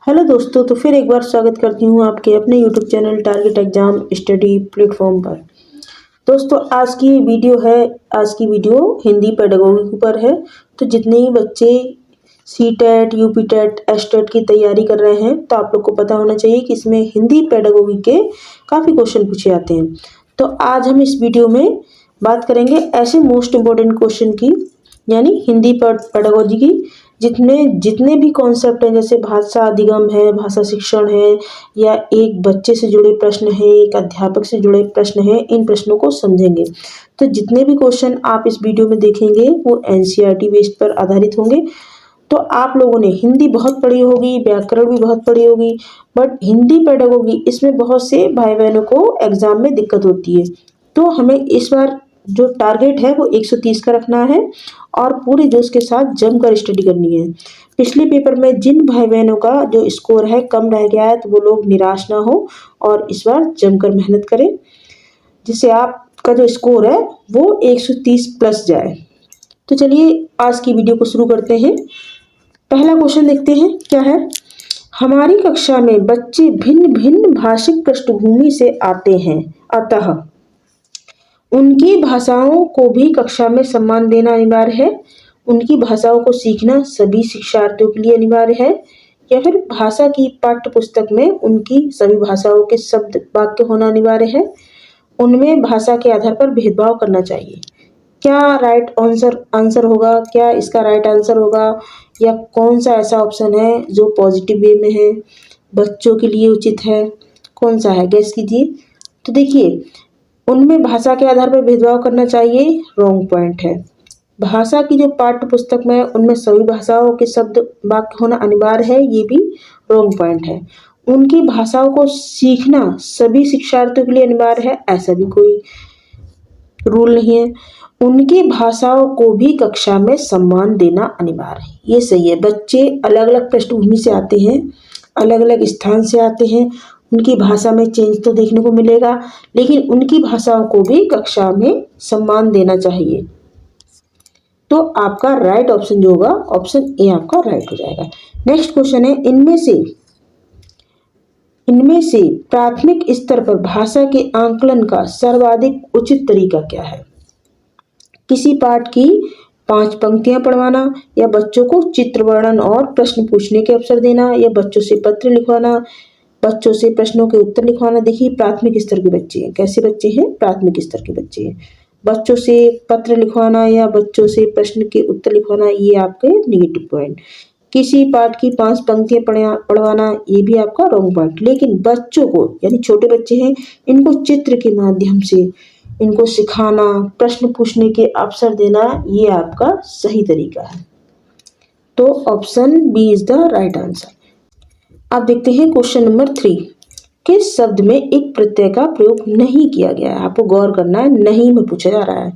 Hello दोस्तों, तो फिर एक बार स्वागत करती हूँ आपके अपने YouTube channel target exam study platform पर। दोस्तों, आज की वीडियो हिंदी पेडागोगी पर है। तो जितने ही बच्चे C TET, UP TET, S TET की तैयारी कर रहे हैं, तो आप लोग को पता होना चाहिए कि इसमें हिंदी पेडागोगी के काफ़ी क्वेश्चन पूछे जाते हैं। तो आज हम इस वीडियो में बात करेंगे ऐसे मोस्ट इम्पोर्टेंट क्वेश्चन की, यानी हिंदी पेडागोजी की, जितने जितने भी कॉन्सेप्ट हैं, जैसे भाषा अधिगम है, भाषा शिक्षण है, या एक बच्चे से जुड़े प्रश्न है, एक अध्यापक से जुड़े प्रश्न है, इन प्रश्नों को समझेंगे। तो जितने भी क्वेश्चन आप इस वीडियो में देखेंगे वो एनसीईआरटी बेस्ड पर आधारित होंगे। तो आप लोगों ने हिंदी बहुत पढ़ी होगी, व्याकरण भी बहुत पढ़ी होगी, बट हिंदी पेडागोगी इसमें बहुत से भाई बहनों को एग्जाम में दिक्कत होती है। तो हमें इस बार जो टारगेट है वो 130 का रखना है और पूरे जोश के साथ जमकर स्टडी करनी है। पिछले पेपर में जिन भाई बहनों का जो स्कोर है कम रह गया है, तो वो लोग निराश ना हो और इस बार जमकर मेहनत करें, जिससे आपका जो स्कोर है वो 130 प्लस जाए। तो चलिए आज की वीडियो को शुरू करते हैं। पहला क्वेश्चन देखते हैं क्या है। हमारी कक्षा में बच्चे भिन्न भिन्न भाषिक पृष्ठभूमि से आते हैं, अतः उनकी भाषाओं को भी कक्षा में सम्मान देना अनिवार्य है। उनकी भाषाओं को सीखना सभी शिक्षार्थियों के लिए अनिवार्य है, या फिर भाषा की पाठ्य पुस्तक में उनकी सभी भाषाओं के शब्द वाक्य होना अनिवार्य है। उनमें भाषा के आधार पर भेदभाव करना चाहिए। क्या राइट आंसर होगा? क्या इसका राइट आंसर होगा, या कौन सा ऐसा ऑप्शन है जो पॉजिटिव वे में है, बच्चों के लिए उचित है? कौन सा है, गैस कीजिए। तो देखिए, उनमें भाषा के आधार पर भेदभाव करना चाहिए, रॉन्ग पॉइंट है। भाषा की जो पाठ्य पुस्तक में उनमें सभी भाषाओं के शब्द वाक्य होना अनिवार्य है, ये भी रॉन्ग पॉइंट है। उनकी भाषाओं को सीखना सभी शिक्षार्थियों के लिए अनिवार्य है, ऐसा भी कोई रूल नहीं है। उनकी भाषाओं को भी कक्षा में सम्मान देना अनिवार्य है, ये सही है। बच्चे अलग अलग पृष्ठभूमि से आते हैं, अलग अलग स्थान से आते हैं, उनकी भाषा में चेंज तो देखने को मिलेगा, लेकिन उनकी भाषाओं को भी कक्षा में सम्मान देना चाहिए। तो आपका राइट ऑप्शन जो होगा, ऑप्शन ए आपका राइट हो जाएगा। नेक्स्ट क्वेश्चन है, इनमें से प्राथमिक स्तर पर भाषा के आंकलन का सर्वाधिक उचित तरीका क्या है? किसी पाठ की 5 पंक्तियां पढ़वाना, या बच्चों को चित्र वर्णन और प्रश्न पूछने के अवसर देना, या बच्चों से पत्र लिखवाना, बच्चों से प्रश्नों के उत्तर लिखवाना। देखिए, प्राथमिक स्तर के बच्चे हैं, कैसे बच्चे हैं? प्राथमिक स्तर के बच्चे हैं। बच्चों से पत्र लिखवाना या बच्चों से प्रश्न के उत्तर लिखवाना, ये आपके निगेटिव पॉइंट। किसी पाठ की 5 पंक्तियां पढ़वाना, ये भी आपका रॉन्ग पॉइंट। लेकिन बच्चों को, यानी छोटे बच्चे हैं, इनको चित्र के माध्यम से इनको सिखाना, प्रश्न पूछने के अवसर देना, ये आपका सही तरीका है। तो option B is the right answer. अब देखते हैं क्वेश्चन नंबर 3। किस शब्द में एक प्रत्यय का प्रयोग नहीं किया गया है? आपको गौर करना है, नहीं में पूछा जा रहा है।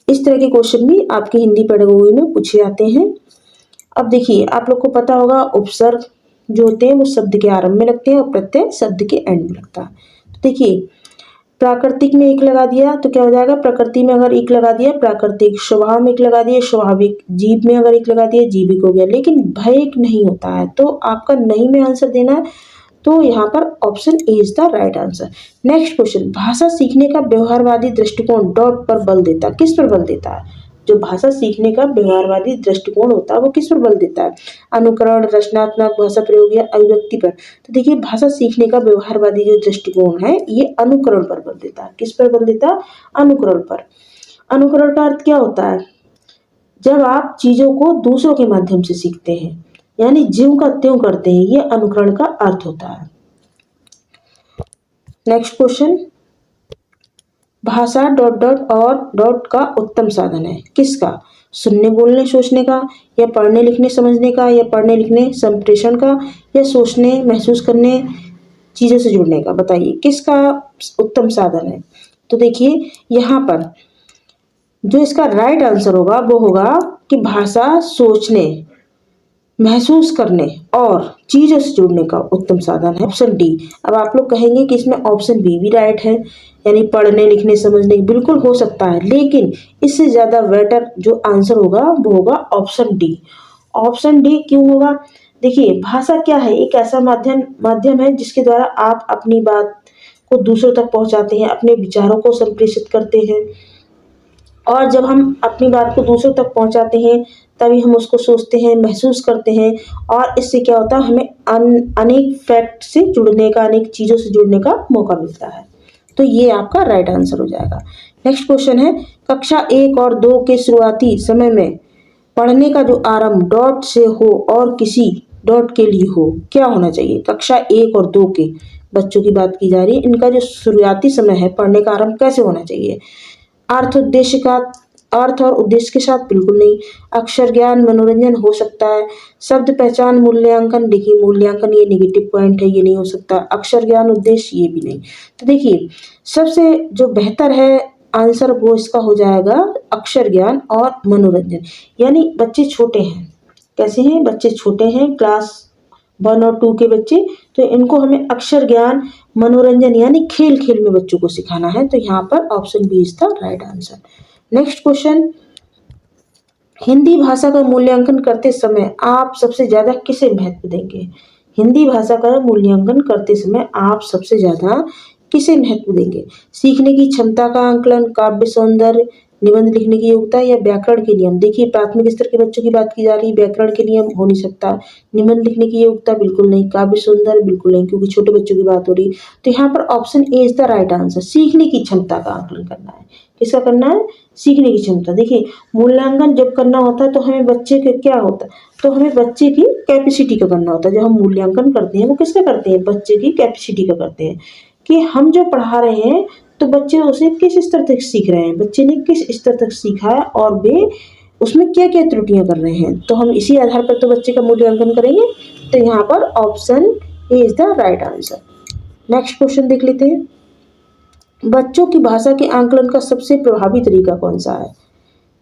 इस तरह के क्वेश्चन भी आपकी हिंदी पेडागोगी में पूछे जाते हैं। अब देखिए, आप लोग को पता होगा, उपसर्ग जो होते हैं वो शब्द के आरंभ में लगते हैं और प्रत्यय शब्द के एंड में लगता है। तो देखिए, प्राकृतिक में एक लगा दिया तो क्या हो जाएगा? प्रकृति में अगर एक लगा दिया प्राकृतिक, स्वभाव में एक लगा दिया स्वाभाविक, जीव में अगर एक लगा दिया जीविक हो गया। लेकिन भय नहीं होता है, तो आपका नहीं में आंसर देना है। तो यहाँ पर option A is the right answer. Next question, भाषा सीखने का व्यवहारवादी दृष्टिकोण डॉट पर बल देता है। किस पर बल देता है? जो भाषा सीखने का व्यवहारवादी दृष्टिकोण होता है वो किस पर बल देता है? अनुकरण, रचनात्मक, भाषा प्रयोग या अभिव्यक्ति पर? तो देखिए, भाषा सीखने का व्यवहारवादी जो दृष्टिकोण है ये अनुकरण पर बल देता है। किस पर बल देता है? अनुकरण पर। अनुकरण का अर्थ क्या होता है? जब आप चीजों को दूसरों के माध्यम से सीखते हैं, यानी ज्यों का त्यों करते हैं, ये अनुकरण का अर्थ होता है। नेक्स्ट क्वेश्चन, भाषा डॉट डॉट और डॉट का उत्तम साधन है। किसका? सुनने, बोलने, सोचने का, या पढ़ने, लिखने, समझने का, या पढ़ने, लिखने, संप्रेषण का, या सोचने, महसूस करने, चीजों से जुड़ने का? बताइए किसका उत्तम साधन है? तो देखिए, यहाँ पर जो इसका राइट आंसर होगा वो होगा कि भाषा सोचने, महसूस करने और चीजों से जुड़ने का उत्तम साधन है, ऑप्शन डी। अब आप लोग कहेंगे कि इसमें ऑप्शन बी भी राइट है, यानी पढ़ने, लिखने, समझने, बिल्कुल हो सकता है, लेकिन इससे ज्यादा बेटर जो आंसर होगा वो होगा ऑप्शन डी। ऑप्शन डी क्यों होगा? देखिए भाषा क्या है, एक ऐसा माध्यम है जिसके द्वारा आप अपनी बात को दूसरों तक पहुंचाते हैं, अपने विचारों को संप्रेषित करते हैं। और जब हम अपनी बात को दूसरों तक पहुंचाते हैं तभी हम उसको सोचते हैं, महसूस करते हैं और इससे क्या होता है, हमें अनेक फैक्ट से जुड़ने का, अनेक चीज़ों से जुड़ने का मौका मिलता है। तो ये आपका राइट आंसर हो जाएगा। नेक्स्ट क्वेश्चन है, कक्षा 1 और 2 के शुरुआती समय में पढ़ने का जो आरंभ डॉट से हो और किसी डॉट के लिए हो, क्या होना चाहिए? कक्षा 1 और 2 के बच्चों की बात की जा रही है, इनका जो शुरुआती समय है पढ़ने का आरंभ कैसे होना चाहिए? अर्थ और उद्देश्य के साथ? बिल्कुल नहीं। अक्षर ज्ञान मनोरंजन हो सकता है। शब्द पहचान मूल्यांकन? देखिए मूल्यांकन ये नेगेटिव पॉइंट है, ये नहीं हो सकता। अक्षर ज्ञान उद्देश्य ये भी नहीं। तो देखिए सबसे जो बेहतर है आंसर वो इसका हो जाएगा अक्षर ज्ञान और मनोरंजन। यानी बच्चे छोटे हैं, कैसे हैं? बच्चे छोटे हैं, क्लास 1 और 2 के बच्चे, तो इनको हमें अक्षर ज्ञान मनोरंजन यानी खेल खेल में बच्चों को सिखाना है। तो यहाँ पर option B is the right answer. Next question, Hindi भाषा का मूल्यांकन करते समय आप सबसे ज्यादा किसे महत्व देंगे? हिंदी भाषा का मूल्यांकन करते समय आप सबसे ज्यादा किसे महत्व देंगे? सीखने की क्षमता का आंकलन, काव्य सौंदर्य, निबंध लिखने की योग्यता या व्याकरण के नियम? देखिए प्राथमिक स्तर के बच्चों की बात की जा रही है, व्याकरण के नियम हो नहीं सकता, निबंध लिखने की योग्यता बिल्कुल नहीं, काव्य सौंदर्य बिल्कुल नहीं, क्योंकि छोटे बच्चों की बात हो रही है। तो यहाँ पर option A is the right answer. सीखने की क्षमता का आंकलन करना है। किसका करना है? सीखने की क्षमता। देखिए मूल्यांकन जब करना होता है तो हमें बच्चे के क्या होता है, तो हमें बच्चे की कैपेसिटी का करना होता है। जब हम मूल्यांकन करते हैं वो किसका करते हैं? बच्चे की कैपेसिटी का करते हैं, कि हम जो पढ़ा रहे हैं तो बच्चे उसे किस स्तर तक सीख रहे हैं, बच्चे ने किस स्तर तक सीखा है और वे उसमें क्या क्या त्रुटियां कर रहे हैं। तो हम इसी आधार पर तो बच्चे का मूल्यांकन करेंगे। तो यहाँ पर option A is the right answer. Next question देख लेते हैं, बच्चों की भाषा के आंकलन का सबसे प्रभावी तरीका कौन सा है?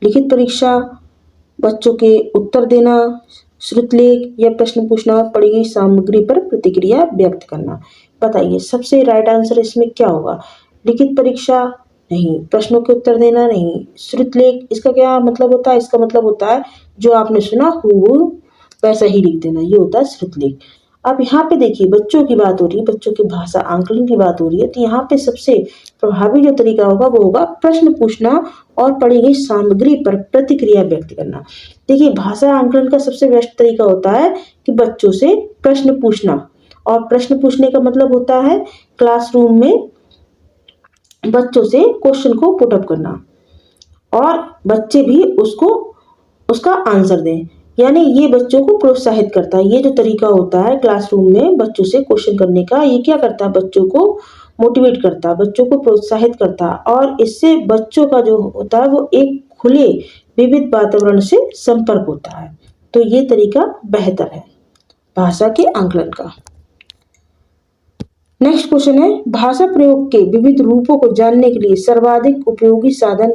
लिखित परीक्षा, बच्चों के उत्तर देना, श्रुतलेख या प्रश्न पूछना, पढ़ी गई सामग्री पर प्रतिक्रिया व्यक्त करना? बताइए सबसे राइट आंसर इसमें क्या होगा? लिखित परीक्षा नहीं, प्रश्नों के उत्तर देना नहीं, श्रुतलेख इसका क्या मतलब होता है? इसका मतलब होता है जो आपने सुना हूबहू वैसा ही लिख देना, ये होता है श्रुतलेख। अब यहाँ पे देखिए बच्चों की बात हो रही है, बच्चों की भाषा आंकलन की बात हो रही है, तो यहाँ पे सबसे प्रभावी जो तरीका होगा वो होगा प्रश्न पूछना और पढ़ी गई सामग्री पर प्रतिक्रिया व्यक्त करना। देखिए भाषा आंकलन का सबसे बेस्ट तरीका होता है कि बच्चों से प्रश्न पूछना, और प्रश्न पूछने का मतलब होता है क्लासरूम में बच्चों से क्वेश्चन को पुटअप करना और बच्चे भी उसका आंसर दें। यानी ये बच्चों को प्रोत्साहित करता है। ये जो तरीका होता है क्लासरूम में बच्चों से क्वेश्चन करने का, ये क्या करता है? बच्चों को मोटिवेट करता है, बच्चों को प्रोत्साहित करता है और इससे बच्चों का जो होता है वो एक खुले विविध वातावरण से संपर्क होता है। तो ये तरीका बेहतर है भाषा के आंकलन का। नेक्स्ट क्वेश्चन है, भाषा प्रयोग के विविध रूपों को जानने के लिए सर्वाधिक उपयोगी साधन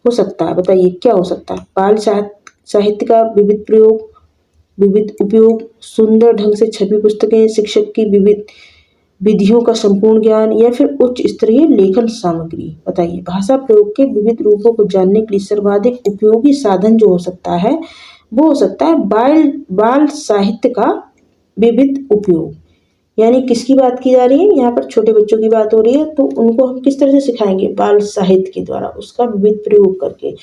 हो सकता है? बताइए क्या हो सकता है? बाल साहित्य का विविध उपयोग, सुंदर ढंग से छपी पुस्तकें, शिक्षक की विविध विधियों का संपूर्ण ज्ञान या फिर उच्च स्तरीय लेखन सामग्री? बताइए भाषा प्रयोग के विविध रूपों को जानने के लिए सर्वाधिक उपयोगी साधन जो हो सकता है वो हो सकता है बाल साहित्य का विविध उपयोग। यानी किसकी बात की जा रही है? यहाँ पर छोटे बच्चों की बात हो रही है, तो उनको हम किस तरह से सिखाएंगे? बाल साहित्य के द्वारा, उसका विविध प्रयोग करके।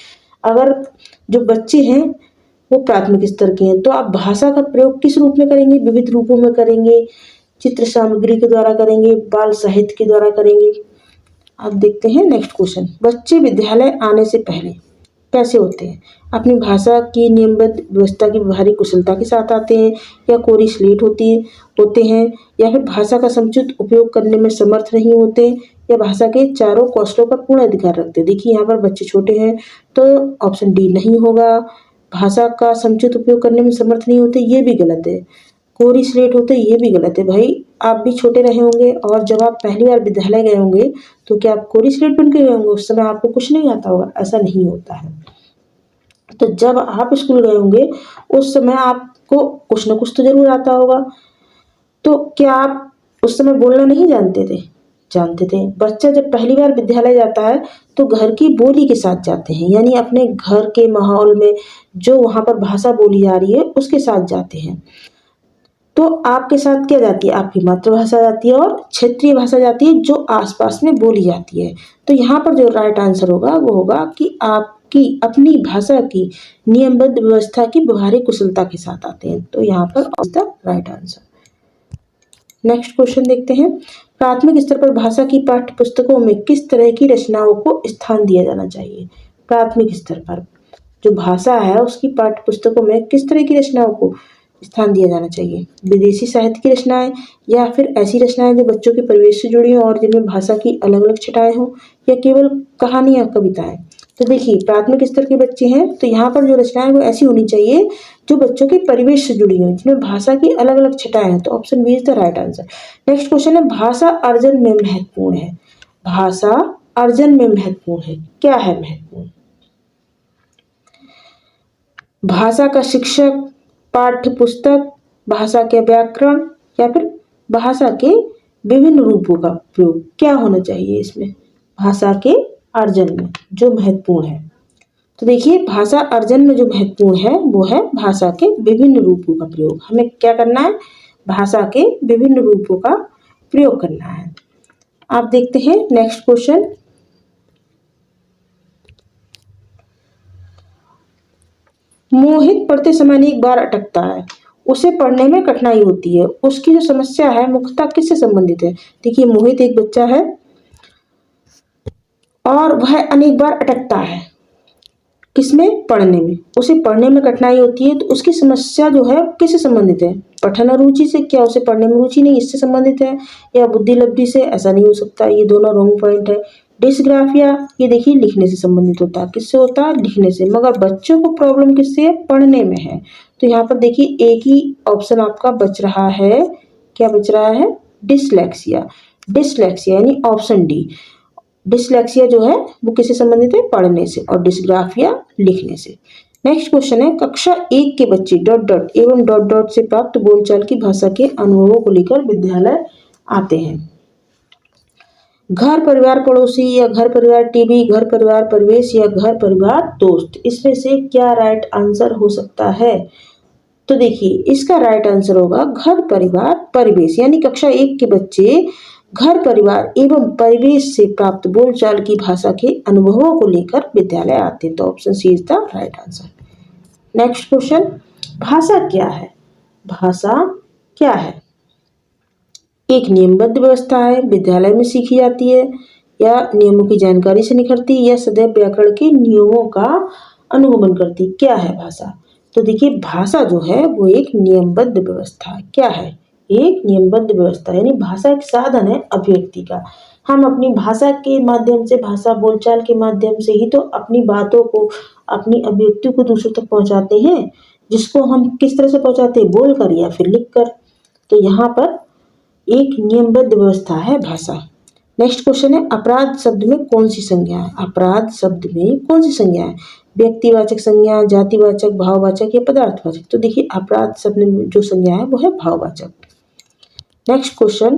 अगर जो बच्चे हैं वो प्राथमिक स्तर के हैं तो आप भाषा का प्रयोग किस रूप में करेंगे? विविध रूपों में करेंगे, चित्र सामग्री के द्वारा करेंगे, बाल साहित्य के द्वारा करेंगे। अब देखते हैं नेक्स्ट क्वेश्चन, बच्चे विद्यालय आने से पहले कैसे होते हैं? अपनी भाषा की नियमबद्ध व्यवस्था की व्यवहारिक कुशलता के साथ आते हैं या कोरी स्लेट होते हैं या फिर भाषा का समुचित उपयोग करने में समर्थ नहीं होते या भाषा के चारों कौशलों पर पूर्ण अधिकार रखते हैं? देखिए यहाँ पर बच्चे छोटे हैं तो ऑप्शन डी नहीं होगा। भाषा का समुचित उपयोग करने में समर्थ नहीं होते ये भी गलत है। कोरी स्लेट होते ये भी गलत है। भाई आप भी छोटे रहे होंगे और जब आप पहली बार विद्यालय गए होंगे तो क्या आप कोरी स्लेट बन के गए होंगे? उस समय आपको कुछ नहीं आता होगा? ऐसा नहीं होता है। तो जब आप स्कूल गए होंगे उस समय आपको कुछ न कुछ तो जरूर आता होगा। तो क्या आप उस समय बोलना नहीं जानते थे? जानते थे। बच्चा जब पहली बार विद्यालय जाता है तो घर की बोली के साथ जाते हैं, यानी अपने घर के माहौल में जो वहाँ पर भाषा बोली जा रही है उसके साथ जाते हैं। तो आपके साथ क्या जाती है? आपकी मातृभाषा जाती है और क्षेत्रीय भाषा जाती है जो आसपास में बोली जाती है। तो यहाँ पर जो राइट आंसर होगा वो होगा कि आपकी अपनी भाषा की नियमबद्ध व्यवस्था की व्यवहारिक कुशलता के साथ आते हैं। तो यहाँ पर the right answer. Next question देखते हैं। प्राथमिक स्तर पर भाषा की पाठ्य पुस्तकों में किस तरह की रचनाओं को स्थान दिया जाना चाहिए? प्राथमिक स्तर पर जो भाषा है उसकी पाठ्य पुस्तकों में किस तरह की रचनाओं को स्थान दिया जाना चाहिए? विदेशी साहित्य की रचनाएं या फिर ऐसी रचनाएं जो बच्चों के परिवेश से जुड़ी हों और जिनमें भाषा की अलग अलग छटाएं हों, या केवल कहानियां कविताएं? तो देखिए, प्राथमिक स्तर के बच्चे हैं तो यहाँ पर जो रचनाएं वो ऐसी होनी चाहिए जो बच्चों के परिवेश से जुड़ी हों, जिनमें भाषा की अलग अलग छटाएं हैं। तो option B is the right answer. Next question है, भाषा अर्जन में महत्वपूर्ण है। भाषा अर्जन में महत्वपूर्ण है, क्या है महत्वपूर्ण? भाषा का शिक्षक, पाठ्य पुस्तक, भाषा के व्याकरण, या फिर भाषा के विभिन्न रूपों का प्रयोग? क्या होना चाहिए इसमें? भाषा के अर्जन में जो महत्वपूर्ण है। तो देखिए, भाषा अर्जन में जो महत्वपूर्ण है वो है भाषा के विभिन्न रूपों का प्रयोग। हमें क्या करना है? भाषा के विभिन्न रूपों का प्रयोग करना है। आप देखते हैं नेक्स्ट क्वेश्चन। मोहित पढ़ते समय एक बार अटकता है, उसे पढ़ने में कठिनाई होती है, उसकी जो समस्या है मुख्यतः किससे संबंधित है? देखिए, मोहित एक बच्चा है और वह अनेक बार अटकता है, किसमें? पढ़ने में। उसे पढ़ने में कठिनाई होती है तो उसकी समस्या जो है किससे संबंधित है? पठन रुचि से। क्या उसे पढ़ने में रुचि नहीं, इससे संबंधित है? या बुद्धि लब्धि से? ऐसा नहीं हो सकता, ये दोनों रॉन्ग पॉइंट है। डिस्ग्राफिया, ये देखिए लिखने से संबंधित होता है। किससे होता है? लिखने से। मगर बच्चों को प्रॉब्लम किससे है? पढ़ने में है। तो यहाँ पर देखिए एक ही ऑप्शन आपका बच रहा है। क्या बच रहा है? डिसलेक्सिया। डिसलेक्सिया यानी ऑप्शन डी। डिसलेक्सिया जो है वो किससे संबंधित है? पढ़ने से। और डिस्ग्राफिया लिखने से। नेक्स्ट क्वेश्चन है, कक्षा 1 के बच्चे डॉट डॉट एवं डॉट डॉट से प्राप्त बोलचाल की भाषा के अनुभवों को लेकर विद्यालय आते हैं। घर परिवार पड़ोसी, या घर परिवार टीवी, घर परिवार परिवेश, या घर परिवार दोस्त? इसमें से क्या राइट आंसर हो सकता है? तो देखिए, इसका राइट आंसर होगा घर परिवार परिवेश, यानी कक्षा 1 के बच्चे घर परिवार एवं परिवेश से प्राप्त बोलचाल की भाषा के अनुभवों को लेकर विद्यालय आते हैं। तो option C is the right answer. Next question, भाषा क्या है? भाषा क्या है? एक नियमबद्ध व्यवस्था है, विद्यालय में सीखी जाती है, या नियमों की जानकारी से निखरती, या सदैव व्याकरण के नियमों का अनुगमन करती? क्या है भाषा? तो देखिए, भाषा जो है वो एक नियमबद्ध व्यवस्था है। क्या है? एक नियमबद्ध व्यवस्था, यानी भाषा एक साधन है अभिव्यक्ति का। हम अपनी भाषा के माध्यम से, भाषा बोलचाल के माध्यम से ही तो अपनी बातों को, अपनी अभिव्यक्ति को दूसरों तक पहुंचाते हैं, जिसको हम किस तरह से पहुंचाते हैं? बोलकर या फिर लिखकर। तो यहाँ पर एक नियमबद्ध व्यवस्था है भाषा। नेक्स्ट क्वेश्चन है, अपराध शब्द में कौन सी संज्ञा है? अपराध शब्द में कौन सी संज्ञा है? व्यक्तिवाचक संज्ञा, जातिवाचक, भाववाचक, या पदार्थवाचक? तो देखिए, अपराध शब्द में जो संज्ञा है वो है भाववाचक। नेक्स्ट क्वेश्चन,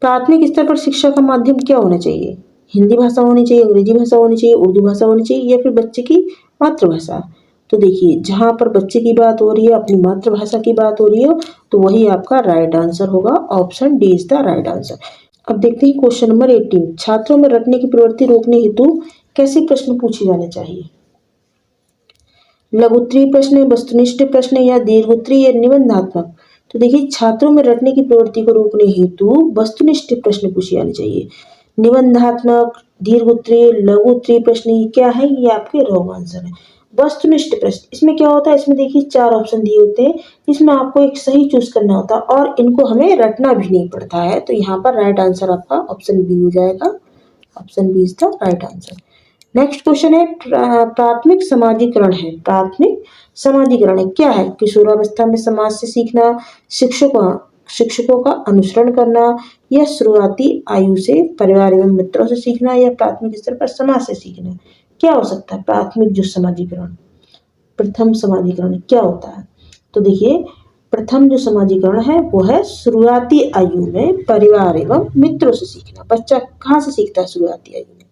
प्राथमिक स्तर पर शिक्षा का माध्यम क्या होना चाहिए? हिंदी भाषा होनी चाहिए, अंग्रेजी भाषा होनी चाहिए, उर्दू भाषा होनी चाहिए, या फिर बच्चे की मातृभाषा? तो देखिए, जहाँ पर बच्चे की बात हो रही है, अपनी मातृभाषा की बात हो रही है, तो वही आपका राइट आंसर होगा। Option D is the right answer. अब देखते हैं क्वेश्चन नंबर 18, छात्रों में रटने की प्रवृत्ति रोकने हेतु कैसे प्रश्न पूछे जाने चाहिए? लघुत्तरीय प्रश्न, वस्तुनिष्ठ प्रश्न, या दीर्घोत्तरीय, या निबंधात्मक? तो देखिए, छात्रों में रटने की प्रवृत्ति को रोकने हेतु वस्तुनिष्ठ प्रश्न पूछे जाने चाहिए। निबंधात्मक, दीर्घोत्तरीय, लघुत्तरीय प्रश्न, ये क्या है? ये आपके रॉन्ग आंसर है। वस्तुनिष्ठ प्रश्न, इसमें क्या होता है? इसमें देखिए 4 ऑप्शन दिए होते हैं, इसमें आपको एक सही चूज करना होता है और इनको हमें रटना भी नहीं पड़ता है। तो यहाँ पर राइट आंसर आपका ऑप्शन बी हो जाएगा। Option B is the right answer. Next question है, प्राथमिक समाजीकरण है। प्राथमिक समाजीकरण है, क्या है? किशोरावस्था में समाज से सीखना, शिक्षकों का अनुसरण करना, या शुरुआती आयु से परिवार एवं मित्रों से सीखना, या प्राथमिक स्तर पर समाज से सीखना? क्या हो सकता है प्राथमिक जो समाजीकरण, प्रथम समाजीकरण क्या होता है? तो देखिए, प्रथम जो समाजीकरण है वो है शुरुआती आयु में परिवार एवं मित्रों से सीखना। बच्चा कहाँ से सीखता है शुरुआती आयु में?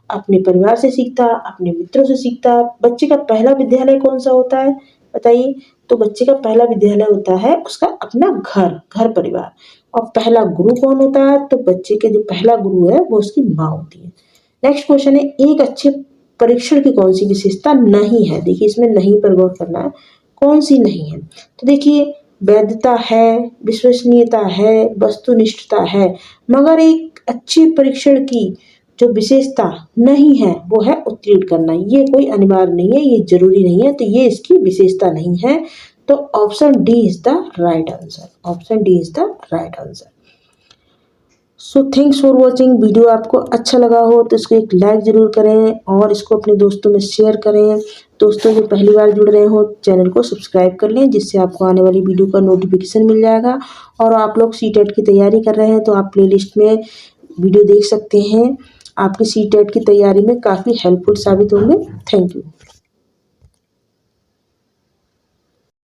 अपने परिवार से सीखता, अपने मित्रों से सीखता। बच्चे का पहला विद्यालय कौन सा होता है बताइए? तो बच्चे का पहला विद्यालय होता है उसका अपना घर परिवार। और पहला गुरु कौन होता है? तो बच्चे के जो पहला गुरु है वो उसकी माँ होती है। नेक्स्ट क्वेश्चन है, एक अच्छे परीक्षण की कौन सी विशेषता नहीं है? देखिए इसमें नहीं पर गौर करना है, कौन सी नहीं है? तो देखिए वैधता है, विश्वसनीयता है, वस्तुनिष्ठता है, मगर एक अच्छे परीक्षण की जो विशेषता नहीं है वो है उत्तीर्ण करना। ये कोई अनिवार्य नहीं है, ये जरूरी नहीं है, तो ये इसकी विशेषता नहीं है। तो option D is the right answer. Option D is the right answer. So thanks for watching. Video आपको अच्छा लगा हो तो इसको एक लाइक ज़रूर करें और इसको अपने दोस्तों में शेयर करें। दोस्तों जो पहली बार जुड़ रहे हो चैनल को सब्सक्राइब कर लें, जिससे आपको आने वाली वीडियो का नोटिफिकेशन मिल जाएगा। और आप लोग सीटेट की तैयारी कर रहे हैं तो आप प्लेलिस्ट में वीडियो देख सकते हैं, आपकी सीटेट की तैयारी में काफ़ी हेल्पफुल साबित होंगे। Thank you.